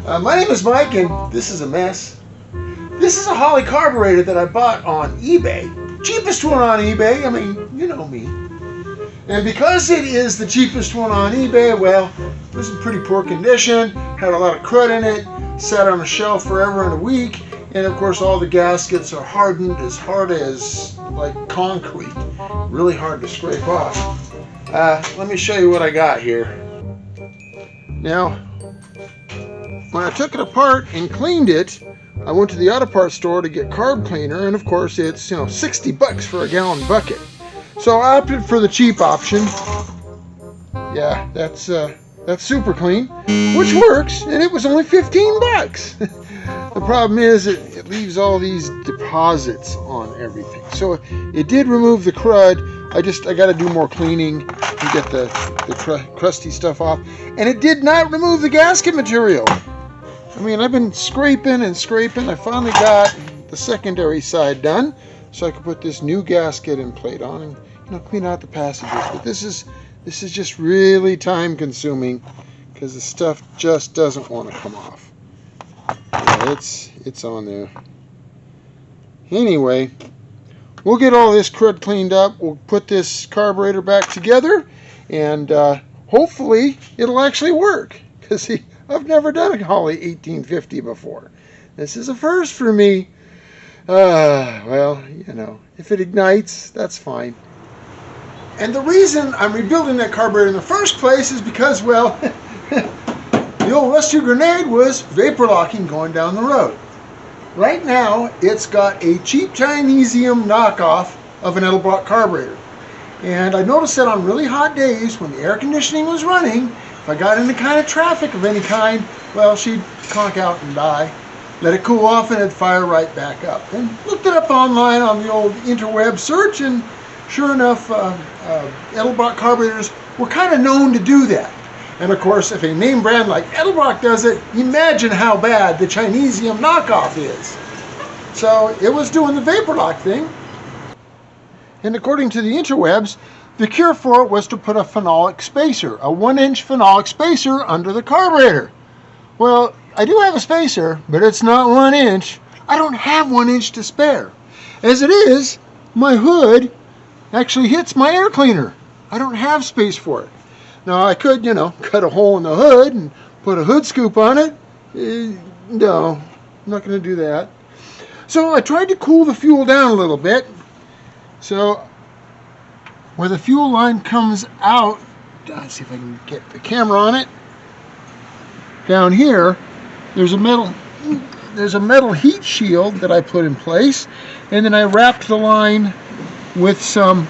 My name is Mike, and this is a mess. This is a Holley carburetor that I bought on eBay. Cheapest one on eBay, I mean, you know me. And because it is the cheapest one on eBay, well, it was in pretty poor condition, had a lot of crud in it, sat on a shelf forever and a week, and of course all the gaskets are hardened as hard as like concrete. Really hard to scrape off. Let me show you what I got here. Now, when I took it apart and cleaned it, I went to the auto parts store to get carb cleaner, and of course it's, you know, 60 bucks for a gallon bucket. So I opted for the cheap option. Yeah, that's super clean, which works, and it was only 15 bucks. The problem is it leaves all these deposits on everything. So it did remove the crud. I got to do more cleaning to get the crusty stuff off. And it did not remove the gasket material. I mean, I've been scraping and scraping. I finally got the secondary side done, so I could put this new gasket and plate on and, you know, clean out the passages. But this is just really time consuming because the stuff just doesn't want to come off. Yeah, it's on there. Anyway, we'll get all this crud cleaned up. We'll put this carburetor back together, and hopefully it'll actually work. Because see, I've never done a Holley 1850 before. This is a first for me. Well, you know, if it ignites, that's fine. And the reason I'm rebuilding that carburetor in the first place is because, well, the old rusty grenade was vapor locking going down the road. Right now, it's got a cheap Chinesium knockoff of an Edelbrock carburetor. And I noticed that on really hot days, when the air conditioning was running, if I got any kind of traffic of any kind, well, she'd conk out and die. Let it cool off and it'd fire right back up. And looked it up online on the old interweb search, and sure enough, Edelbrock carburetors were kind of known to do that. And of course, if a name brand like Edelbrock does it, imagine how bad the Chinesium knockoff is. So it was doing the vapor lock thing. And according to the interwebs, the cure for it was to put a phenolic spacer, a 1-inch phenolic spacer under the carburetor. Well, I do have a spacer, but it's not 1 inch. I don't have 1 inch to spare. As it is, my hood actually hits my air cleaner. I don't have space for it. Now, I could, you know, cut a hole in the hood and put a hood scoop on it. No, I'm not going to do that. So I tried to cool the fuel down a little bit. So where the fuel line comes out, let's see if I can get the camera on it. Down here, there's a metal heat shield that I put in place, and then I wrapped the line with some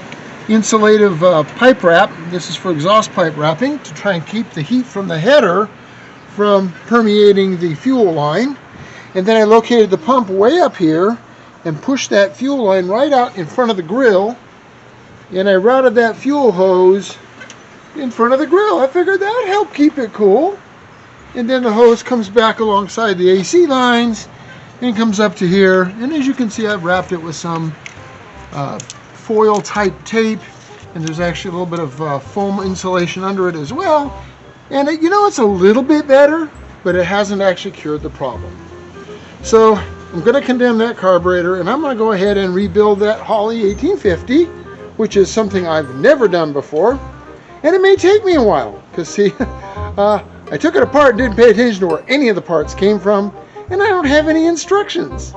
insulative pipe wrap. This is for exhaust pipe wrapping to try and keep the heat from the header from permeating the fuel line. And then I located the pump way up here and pushed that fuel line right out in front of the grill, and I routed that fuel hose in front of the grill. I figured that would help keep it cool. And then the hose comes back alongside the AC lines and comes up to here. And as you can see, I've wrapped it with some foil type tape, and there's actually a little bit of foam insulation under it as well. And you know, it's a little bit better, but it hasn't actually cured the problem. So I'm going to condemn that carburetor, and I'm going to go ahead and rebuild that Holley 1850, which is something I've never done before. And it may take me a while, because see, I took it apart and didn't pay attention to where any of the parts came from, and I don't have any instructions.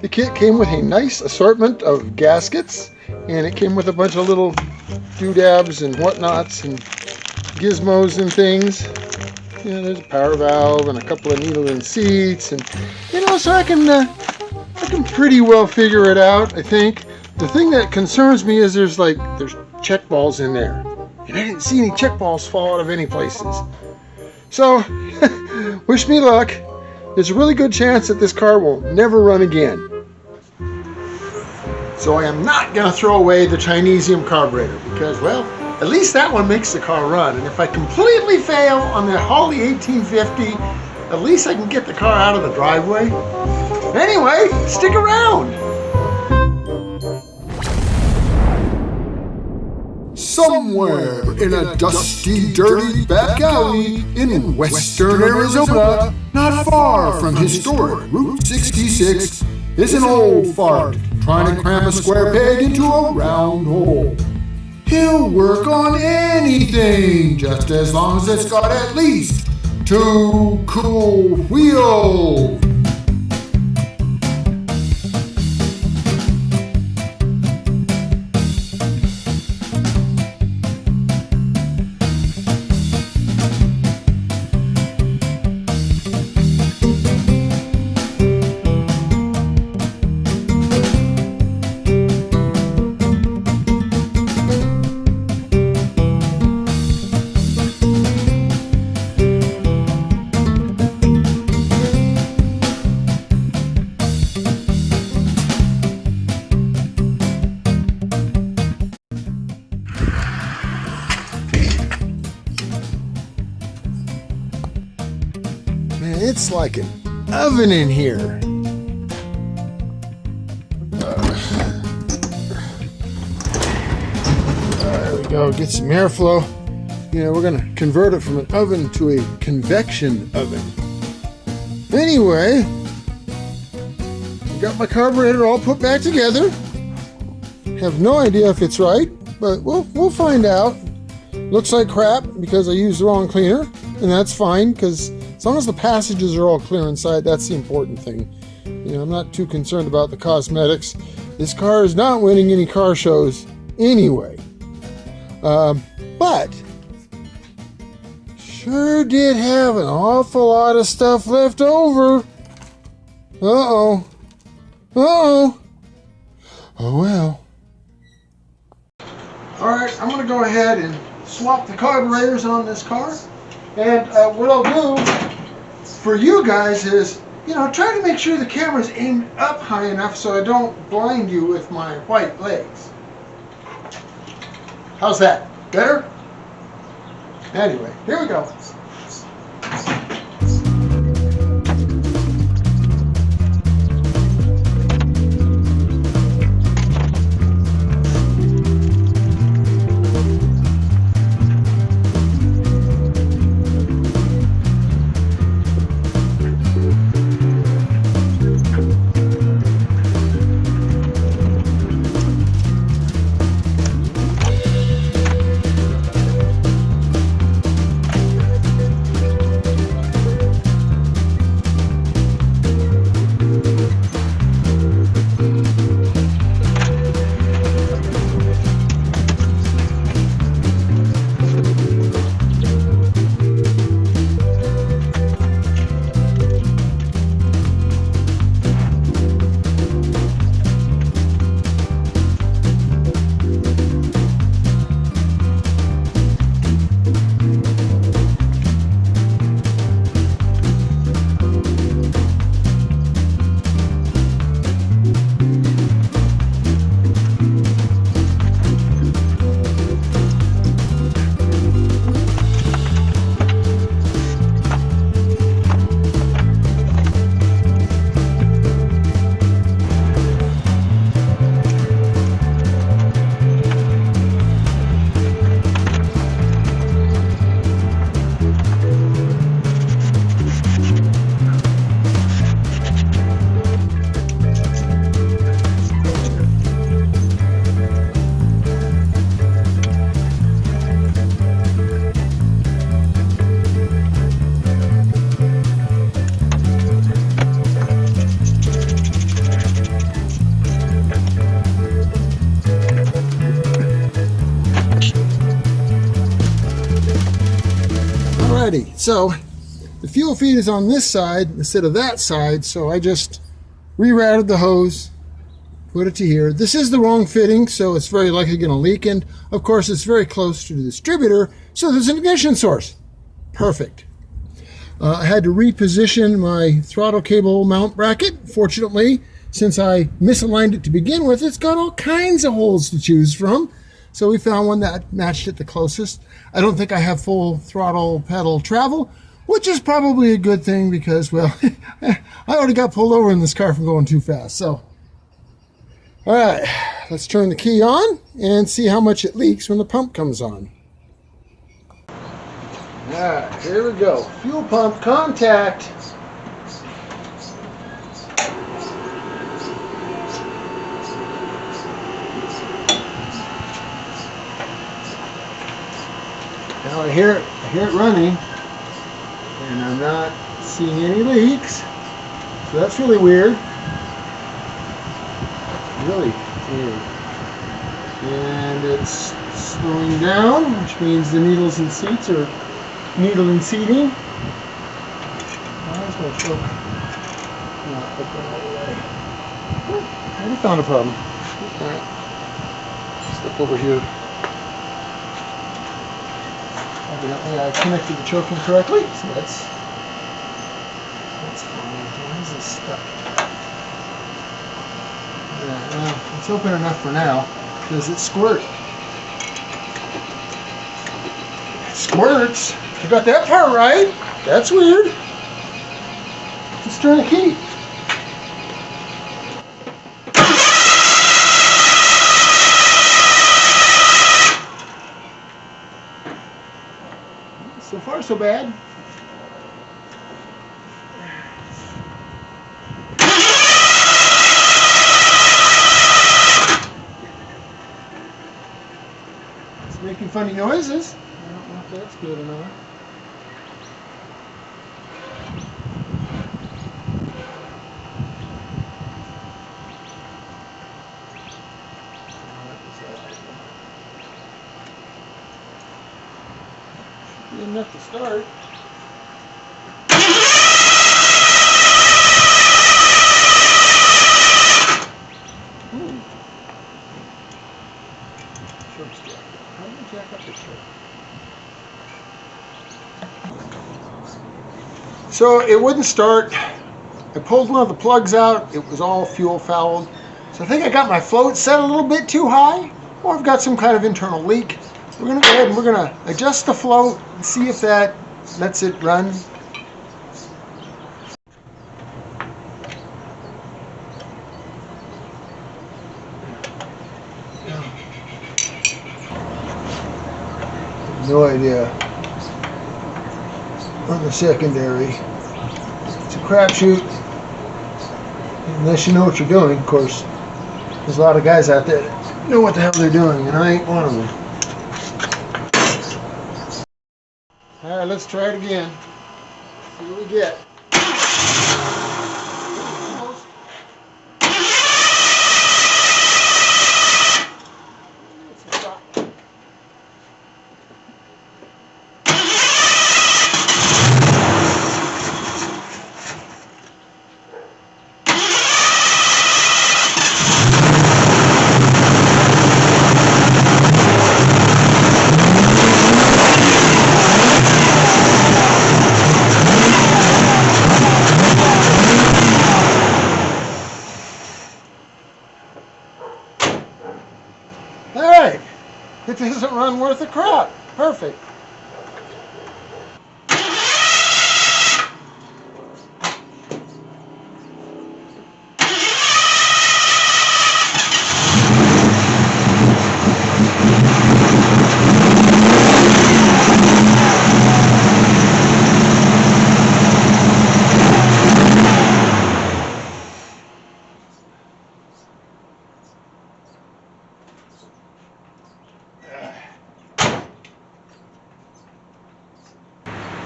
The kit came with a nice assortment of gaskets, and it came with a bunch of little doodads and whatnots and gizmos and things. You know, there's a power valve and a couple of needle and seats, and you know, so I can pretty well figure it out, I think. The thing that concerns me is there's check balls in there, and I didn't see any check balls fall out of any places. So, wish me luck. There's a really good chance that this car will never run again. So I am not going to throw away the Chinesium carburetor because, well, at least that one makes the car run. And if I completely fail on the Holley 1850, at least I can get the car out of the driveway. Anyway, stick around. So somewhere in a dusty, dirty back alley in western Arizona, not far from historic Route 66, is an old fart trying to cram a square peg into a round hole. He'll work on anything, just as long as it's got at least 2 cool wheels. Man, it's like an oven in here. There we go, get some airflow. You know, we're gonna convert it from an oven to a convection oven. Anyway, got my carburetor all put back together. Have no idea if it's right, but we'll find out. Looks like crap because I used the wrong cleaner, and that's fine because as long as the passages are all clear inside, that's the important thing. You know, I'm not too concerned about the cosmetics. This car is not winning any car shows anyway. But sure did have an awful lot of stuff left over. Uh-oh. Uh-oh. Oh well. Alright, I'm going to go ahead and swap the carburetors on this car. And what I'll do for you guys is, you know, try to make sure the camera's aimed up high enough so I don't blind you with my white legs. How's that? Better? Anyway, here we go. So the fuel feed is on this side instead of that side, so I just rerouted the hose, put it to here. This is the wrong fitting, so it's very likely going to leak, and of course it's very close to the distributor, so there's an ignition source. Perfect. I had to reposition my throttle cable mount bracket. Fortunately, since I misaligned it to begin with, it's got all kinds of holes to choose from. So we found one that matched it the closest. I don't think I have full throttle pedal travel, which is probably a good thing because, well, I already got pulled over in this car from going too fast. So All right, let's turn the key on and see how much it leaks when the pump comes on. All right, here we go. Fuel pump contact. Now I hear it running, and I'm not seeing any leaks. So that's really weird. Really weird. And it's slowing down, which means the needles and seats are needle and seating. Where's my choke? Not put that all the way. Oh, I found a problem. All right. Step over here. Evidently I connected the choke incorrectly, so that's fine. Why is this stuck? Yeah, well, it's open enough for now. Does it squirt? It squirts. You got that part right. That's weird. Let's turn the key. So far, so bad. It's making funny noises. I don't know if that's good or not. Should be enough to start. How do you jack up the choke? So it wouldn't start. I pulled one of the plugs out. It was all fuel fouled. So I think I got my float set a little bit too high, or I've got some kind of internal leak. We're going to go ahead and we're going to adjust the float and see if that lets it run. No idea on the secondary. It's a crapshoot unless you know what you're doing. Of course, there's a lot of guys out there that know what the hell they're doing, and I ain't one of them. All right, let's try it again. See what we get. Alright, it doesn't run worth a crap. Perfect.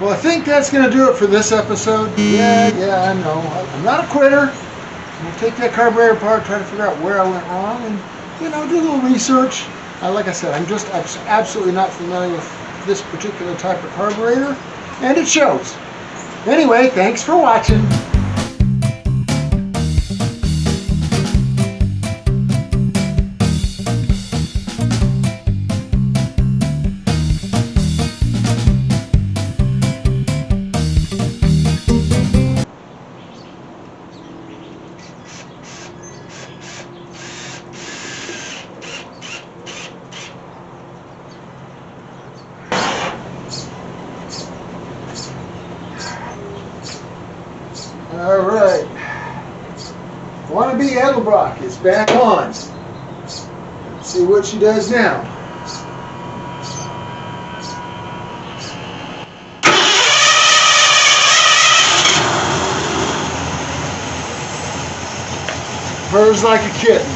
Well, I think that's going to do it for this episode. Yeah, I know. I'm not a quitter. I'm going to take that carburetor apart, try to figure out where I went wrong, and, do a little research. Like I said, I'm just absolutely not familiar with this particular type of carburetor, and it shows. Anyway, thanks for watching. All right. Wannabe Edelbrock is back on. Let's see what she does now. Purrs like a kitten.